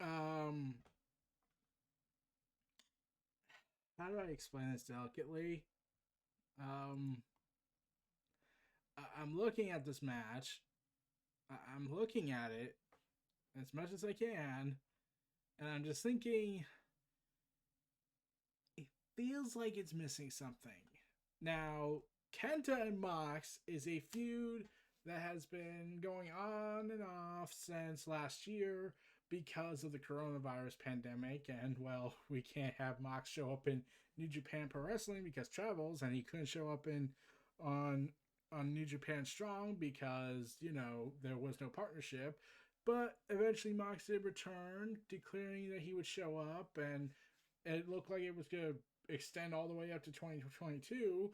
Um, how do I explain this delicately? Um, I'm looking at this match. I'm looking at it as much as I can, and I'm just thinking, it feels like it's missing something. Now, Kenta and Mox is a feud that has been going on and off since last year because of the coronavirus pandemic. And, well, we can't have Mox show up in New Japan Pro Wrestling because travels, and he couldn't show up in on New Japan Strong because, there was no partnership. But eventually Mox did return, declaring that he would show up, and it looked like it was going to extend all the way up to 2022.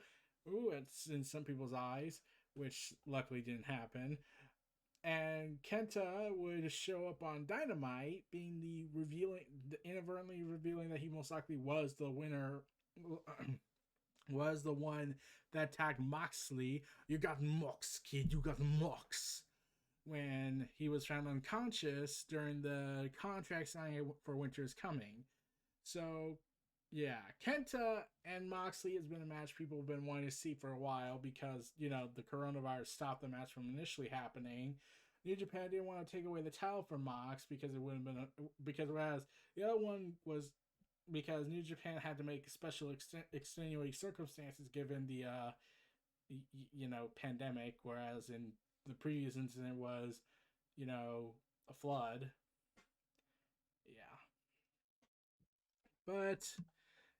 Ooh, it's in some people's eyes, which luckily didn't happen. And Kenta would show up on Dynamite, being inadvertently revealing that he most likely was the winner, was the one that attacked Moxley. You got Mox, kid, you got Mox. When he was found unconscious during the contract signing for Winter's Coming. So, yeah, Kenta and Moxley has been a match people have been wanting to see for a while because, the coronavirus stopped the match from initially happening. New Japan didn't want to take away the title from Mox because it would have been because whereas the other one was because New Japan had to make special extenuating circumstances given the pandemic, whereas in the previous incident was a flood. Yeah, but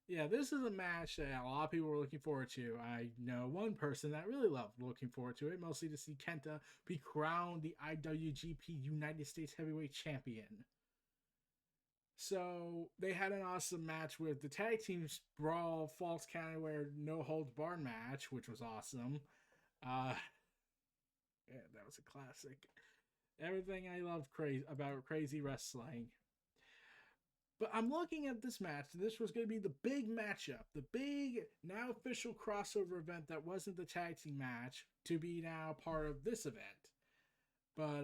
yeah, this is a match that a lot of people were looking forward to. I know one person that really loved looking forward to it, mostly to see Kenta be crowned the IWGP United States Heavyweight Champion. So they had an awesome match with the tag team brawl false count anywhere no holds barred match, which was awesome. Uh, yeah, that was a classic. Everything I love about crazy wrestling. But I'm looking at this match. This was going to be the big matchup, the big now official crossover event that wasn't the tag team match to be now part of this event. But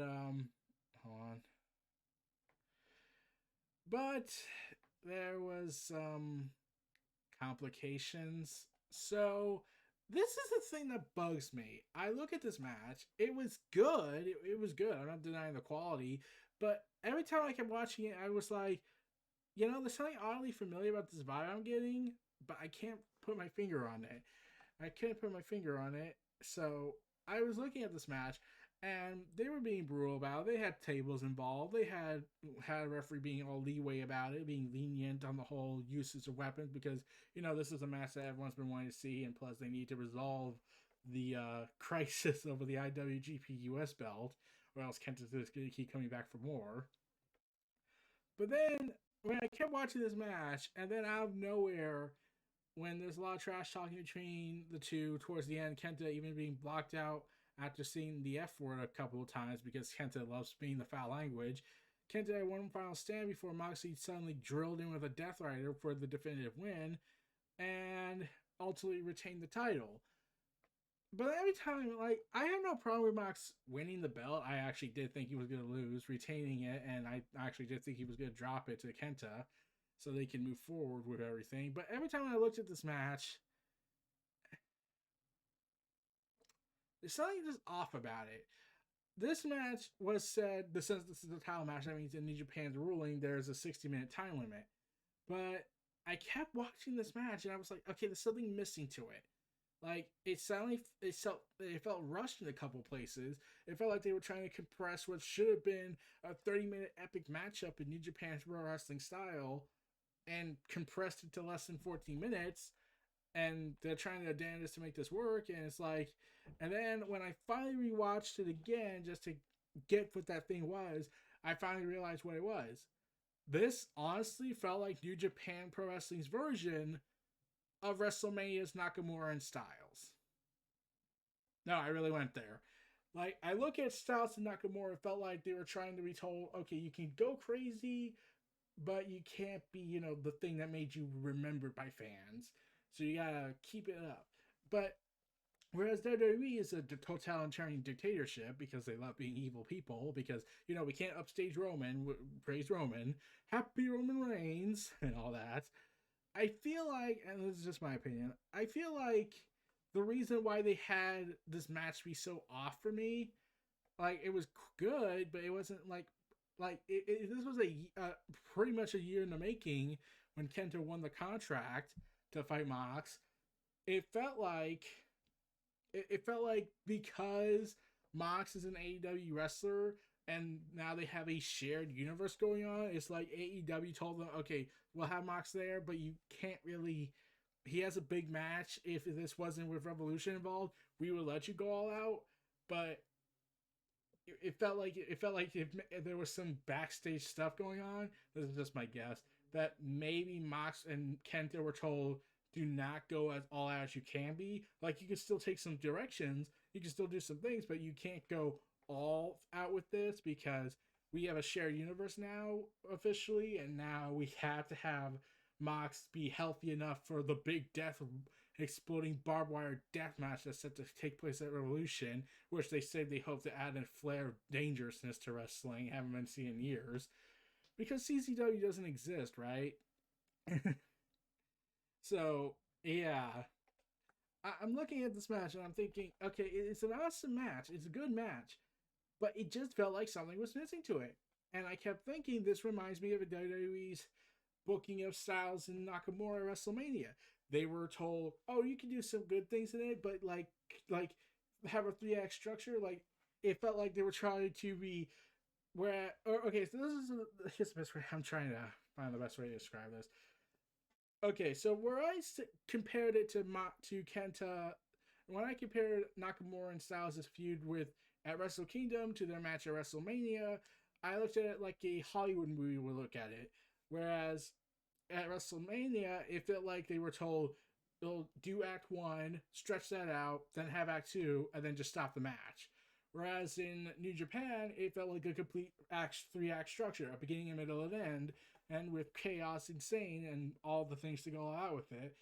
hold on. But there was some complications. So this is the thing that bugs me. I look at this match. It was good. It was good. I'm not denying the quality. But every time I kept watching it, I was like, there's something oddly familiar about this vibe I'm getting, but I can't put my finger on it. I can't put my finger on it. So I was looking at this match, and they were being brutal about it. They had tables involved. They had a referee being all leeway about it, being lenient on the whole usage of weapons because this is a match that everyone's been wanting to see, and plus they need to resolve the crisis over the IWGP US belt, or else Kenta's just going to keep coming back for more. But then when I kept watching this match, and then out of nowhere, when there's a lot of trash talking between the two towards the end, Kenta even being blocked out after seeing the F word a couple of times because Kenta loves being the foul language. Kenta had one final stand before Moxley suddenly drilled in with a Death Rider for the definitive win and ultimately retained the title. But every time, like, I have no problem with Mox winning the belt. I actually did think he was going to lose, retaining it, and I actually did think he was going to drop it to Kenta so they can move forward with everything. But every time I looked at this match, there's something just off about it. This match was said, since this is a title match, that means in New Japan's ruling, there's a 60-minute time limit. But I kept watching this match, and I was like, okay, there's something missing to it. Like it felt rushed in a couple places. It felt like they were trying to compress what should have been a 30-minute epic matchup in New Japan's pro wrestling style and compressed it to less than 14 minutes. And they're trying to damn this to make this work. And it's like, and then when I finally rewatched it again just to get what that thing was, I finally realized what it was. This honestly felt like New Japan Pro Wrestling's version of WrestleMania's Nakamura and Styles. No, I really went there. Like, I look at Styles and Nakamura, it felt like they were trying to be told, okay, you can go crazy, but you can't be, the thing that made you remembered by fans. So you gotta keep it up. But Whereas WWE is a totalitarian dictatorship because they love being evil people. Because we can't upstage Roman, praise Roman, happy Roman Reigns, and all that. I feel like, and this is just my opinion, I feel like the reason why they had this match be so off for me, like it was good, but it wasn't this was a pretty much a year in the making when Kenta won the contract to fight Mox. It felt like because Mox is an AEW wrestler and now they have a shared universe going on, it's like AEW told them, okay, we'll have Mox there, but you can't really. He has a big match. If this wasn't with Revolution involved, we would let you go all out. But it felt like if there was some backstage stuff going on. This is just my guess that maybe Mox and Kenta were told, do not go as all out as you can be. Like, you can still take some directions, you can still do some things, but you can't go all out with this because we have a shared universe now officially, and now we have to have Mox be healthy enough for the big death exploding barbed wire death match that's set to take place at Revolution, which they say they hope to add a flair of dangerousness to wrestling, haven't been seen in years, because CZW doesn't exist, right? So yeah, I'm looking at this match and I'm thinking, okay, it's an awesome match, it's a good match, but it just felt like something was missing to it. And I kept thinking, this reminds me of a WWE's booking of Styles and Nakamura at WrestleMania. They were told, oh, you can do some good things in it, but like have a 3-act structure. Like, it felt like they were trying to be okay, so here's the best way. I'm trying to find the best way to describe this. Okay, so where I compared it to Kenta, when I compared Nakamura and Styles' feud with at Wrestle Kingdom to their match at WrestleMania, I looked at it like a Hollywood movie would look at it. Whereas at WrestleMania, it felt like they were told, they'll do Act 1, stretch that out, then have Act 2, and then just stop the match. Whereas in New Japan, it felt like a complete 3-act structure, a beginning, a middle, and end, and with chaos, insane, and all the things to go out with it.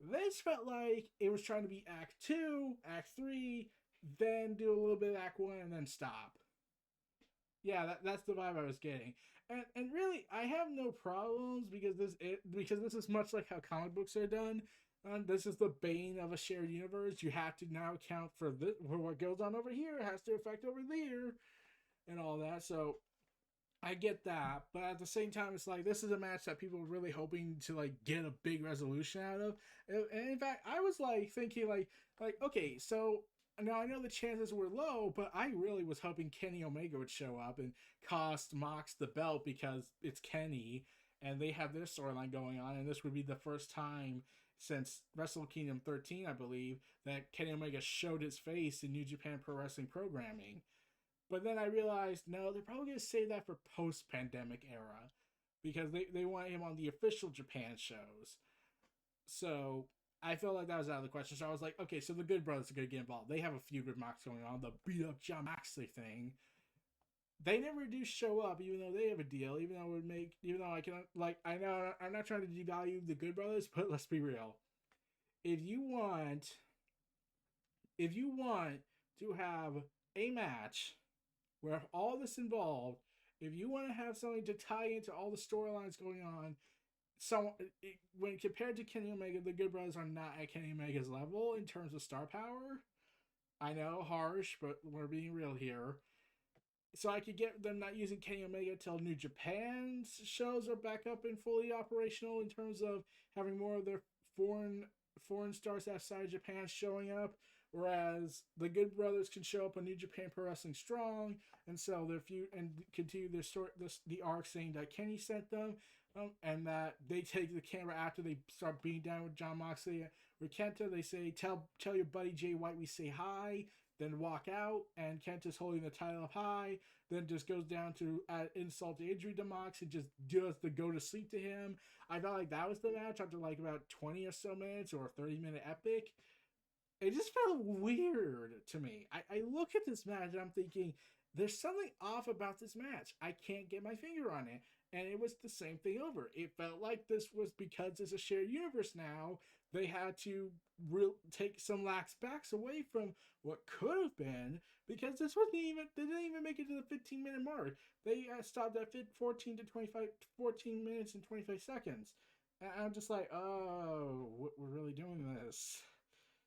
This felt like it was trying to be Act 2, Act 3, then do a little bit of Act 1, and then stop. Yeah, that's the vibe I was getting. And really, I have no problems because this is much like how comic books are done. This is the bane of a shared universe. You have to now account for what goes on over here. It has to affect over there, and all that. So I get that, but at the same time, it's like this is a match that people were really hoping to like get a big resolution out of. And in fact, I was like thinking like okay, so now I know the chances were low, but I really was hoping Kenny Omega would show up and cost Mox the belt because it's Kenny and they have their storyline going on, and this would be the first time since Wrestle Kingdom 13, I believe, that Kenny Omega showed his face in New Japan Pro Wrestling programming. But then I realized, no, they're probably going to save that for post-pandemic era because they want him on the official Japan shows. So I felt like that was out of the question. So I was like, okay, so the Good Brothers are going to get involved. They have a feud with Mox going on, the beat up Jon Moxley thing. They never do show up, even though they have a deal. Even though I can, like, I know I'm not trying to devalue the Good Brothers, but let's be real. If you want to have a match where all this involved, if you want to have something to tie into all the storylines going on, when compared to Kenny Omega, the Good Brothers are not at Kenny Omega's level in terms of star power. I know, harsh, but we're being real here. So I could get them not using Kenny Omega till New Japan's shows are back up and fully operational in terms of having more of their foreign stars outside Japan showing up, whereas the Good Brothers can show up on New Japan Pro Wrestling Strong and sell their feud and continue their the arc saying that Kenny sent them, and that they take the camera after they start beating down with Jon Moxley. With Kenta, they say, tell your buddy Jay White we say hi, then walk out, and Kenta's holding the title up high, then just goes down to add insult to injury to Mox and just does the go to sleep to him. I felt like that was the match after like about 20 or so minutes or a 30-minute epic. It just felt weird to me. I look at this match and I'm thinking, there's something off about this match. I can't get my finger on it. And it was the same thing over. It felt like this was because it's a shared universe now. they had to take some lax backs away from what could have been, because this wasn't even, they didn't even make it to the 15-minute mark. They stopped at 14 minutes and 25 seconds. And I'm just like, oh, we're really doing this.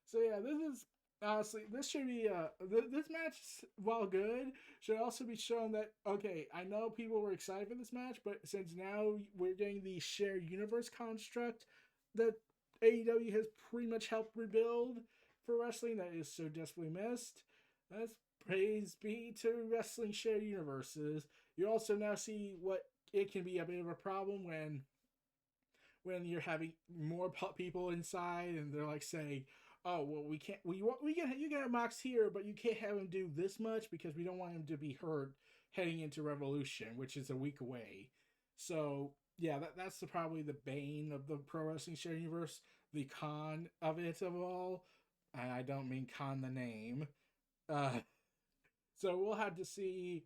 So yeah, this is honestly, this should be this match, while good, should also be shown that, okay, I know people were excited for this match, but since now we're getting the shared universe construct that AEW has pretty much helped rebuild for wrestling that is so desperately missed, that's praise be to wrestling shared universes. You also now see what it can be a bit of a problem when you're having more people inside and they're like saying, oh, well, we can't, we get, you get Mox here, but you can't have him do this much because we don't want him to be hurt heading into Revolution, which is a week away. So yeah, that's probably the bane of the pro wrestling shared universe, the con of it of all. And I don't mean con the name. So we'll have to see.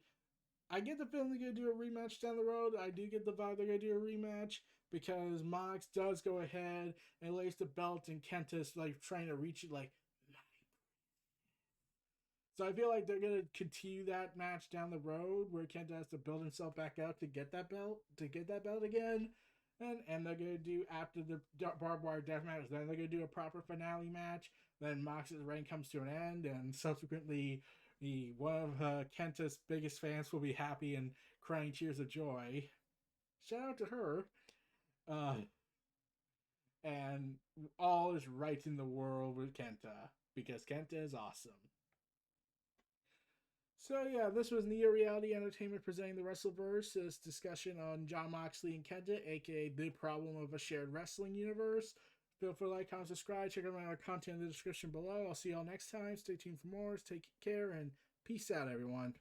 I get the feeling they're going to do a rematch down the road. I do get the vibe they're going to do a rematch because Mox does go ahead and lays the belt, and Kenta's like trying to reach it like. So I feel like they're going to continue that match down the road where Kenta has to build himself back up to get that belt again. And they're going to do, after the barbed wire death match, then they're going to do a proper finale match. Then Mox's reign comes to an end, and subsequently one of Kenta's biggest fans will be happy and crying tears of joy. Shout out to her. And all is right in the world with Kenta, because Kenta is awesome. So yeah, this was Neo Reality Entertainment presenting the WrestleVerse. This discussion on Jon Moxley and Kenta, aka the problem of a shared wrestling universe. Feel free to like, comment, subscribe. Check out my content in the description below. I'll see y'all next time. Stay tuned for more. Take care and peace out, everyone.